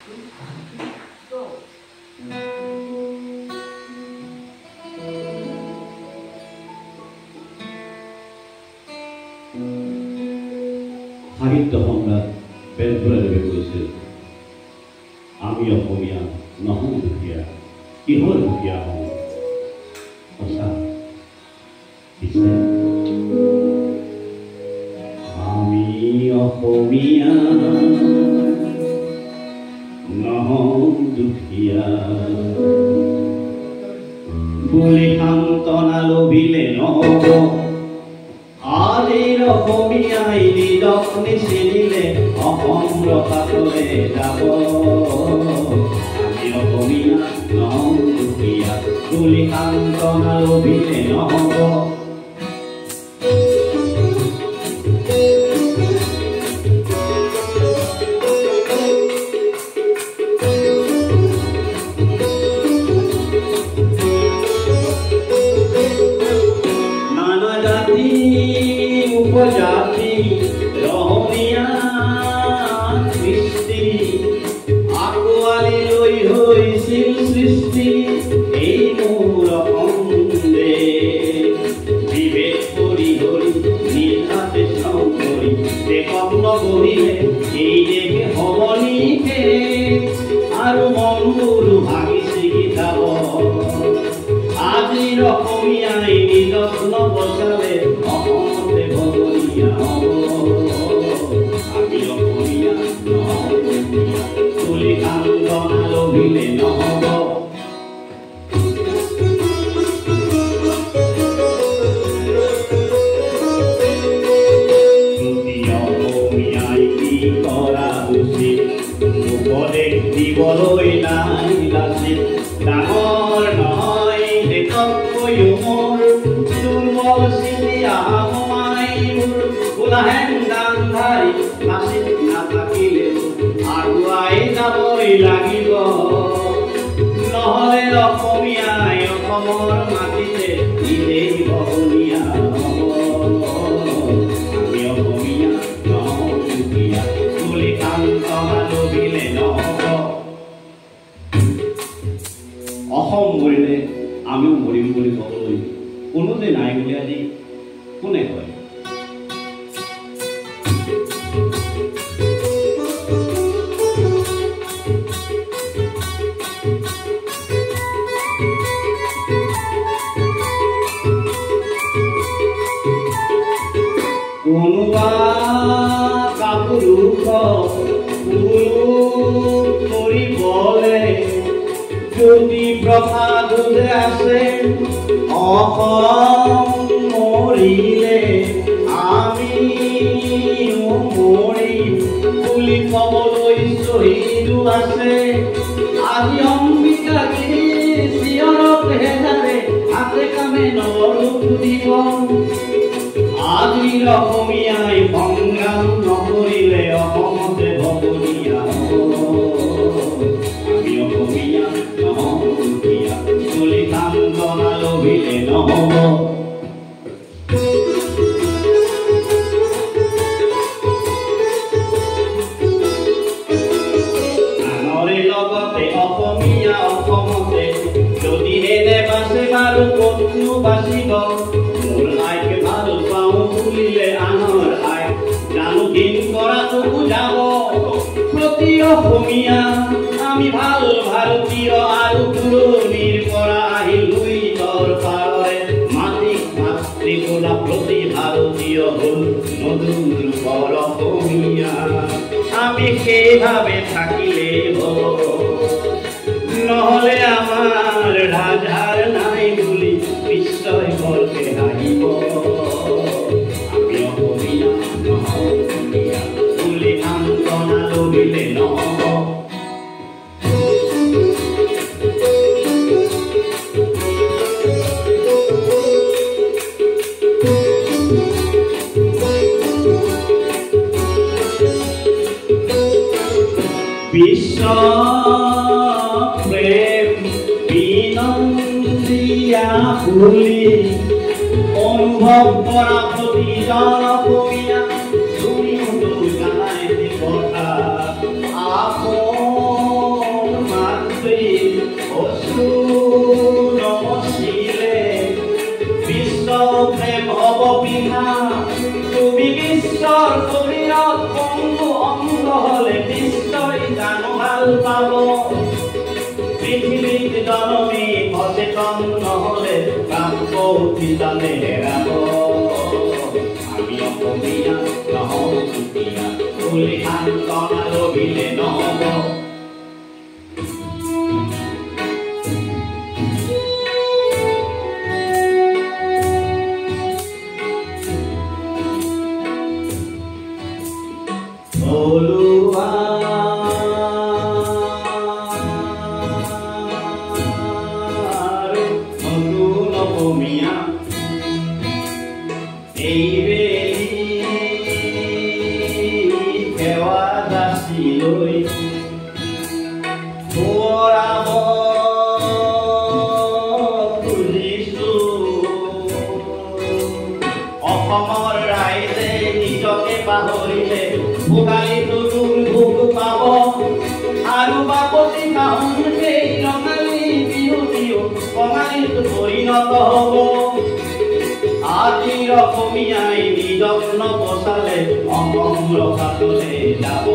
সাহিত্য সম্ৰাট বেলফুলেদেৱে কৈছিল, আমি অসমীয়া নহওঁ দুখীয়া, কিহৰ দুখীয়া হওঁ। সঁচা পিছে আমি অসমীয়া নহওঁ দুখীয়া বুলি সান্তনা লভিলে নহ'ব। আজিৰ অসমীয়াই নিজক নিচিনিলে অসম ৰসাতলে যাব। আমি অসমীয়া নহওঁ দুখীয়া বুলি সান্তনা লভিলে নহ'ব। উপজাতি ৰহণীয়া সৃষ্টি আঁকোৱালি লৈ হৈছিল সৃষ্টি এই মোৰ অসমে। বিবেক কৰি হৰি নিশাতে শ্ৰম কৰি দেশক নগঢ়িলে এই দেশে সবলীকে আৰু মনবোৰ ভাঙি ছিগি যাব। আজিৰ অসমীয়াই নিজক নবচালে অসমতে ভগনীয়া হ'ব। আমি অসমীয়া নহওঁ দুখীয়া বুলি সান্তনা লভিলে নহ'ব। প্ৰতি অসমীয়াই কি কৰা উচিত উপদেশ দিবলৈ নাই লাচিত। ডাঙৰ নহয় দেশতকৈও মোৰ দুৰ্বল চিনি আমাইবোৰ গোলাহেন গান্ধাৰী লাচিত নাথাকিলে আগুৱাই যাবই লাগিব। নহ'লে অসমীয়াই অসমৰ মাটিতে নিজেই বহনীয়া হ'ব। আমি অসমীয়া নহওঁ দুখীয়া বুলি সান্তনা লভিলে নহ'ব। অসম মৰিলে আমিও মৰিম বুলি ক'বলৈ কোনো যে নাই বুলি আজি কোনে কয়। কোনোবা কাপুৰুষ কৰিবলৈ জ্যোতি প্ৰসাদ যে আছে অসম মৰিলে আমিও মৰিম বুলি ক'বলৈ শ্বহীদো আছে। আজি অম্বিকাগিৰিৰ চিঞৰত হেজাৰে হাতে কামে নৰূপ দিব। আজিৰ অসমীয়াই সংগ্ৰাম নকৰিলে অসমতে ভগনীয়া হ'ব। আমি অসমীয়া নহওঁ দুখীয়া বুলি সান্তনা লভিলে নহ'ব। আনৰে লগতে অসমীয়া অসমতে যদিহে নেবাচে বাৰু ক'তনো বাচিব। মোৰ আইক ভাল পাওঁ বুলিলে আনৰ আই জানো দিন কৰাটো বুজাব। প্ৰতি অসমীয়া আমি ভাল ভাৰতীয় আৰু পুৰণিৰ পৰা আহিলোই তৰ পাৰৰে মাটিক মাতৃ বোলা প্ৰতি ভাৰতীয় হ'ল নতুন ৰূপৰ অসমীয়া। আমি সেইভাৱে থাকিলে হ'ব, নহ'লে আমাৰ ৰাজাৰ নাই বুলি বিশ্বই বৰকে আহিব। আমি অসমীয়া নহওঁ দুখীয়া বুলি সান্তনা লভিলে নহ'ব। বিশ্ব প্ৰেম বিনন্দিয়া বুলি অনুভৱ কৰা প্ৰতিজন অসমীয়া তুমি জানাই কথা আপোন ভাল পাব পৃথিৱীত জনমী সচেতন নহ'লে কাম কৌশিতানে হেৰাব আমি অসমীয়া নহওঁ চুতীয়া বুলি সান্তনা লভিলে নহ'ব Olúwa ọdún ọmọmìíà èyí kẹwàá dá sí lórí fúnra mọ́ kùdìsù ọkọ̀mọ́ ráìlé নিজকে পাহৰিলে ভোগালীটো দুৰ্ভোগ পাব আৰু বাপতি খাওঁ সেই ৰঙালী বিহু বিহু কঙালীটো পৰিণত হ'ব আজিৰ অসমীয়াই নিজক নবচালে অসম ৰখাটোলৈ যাব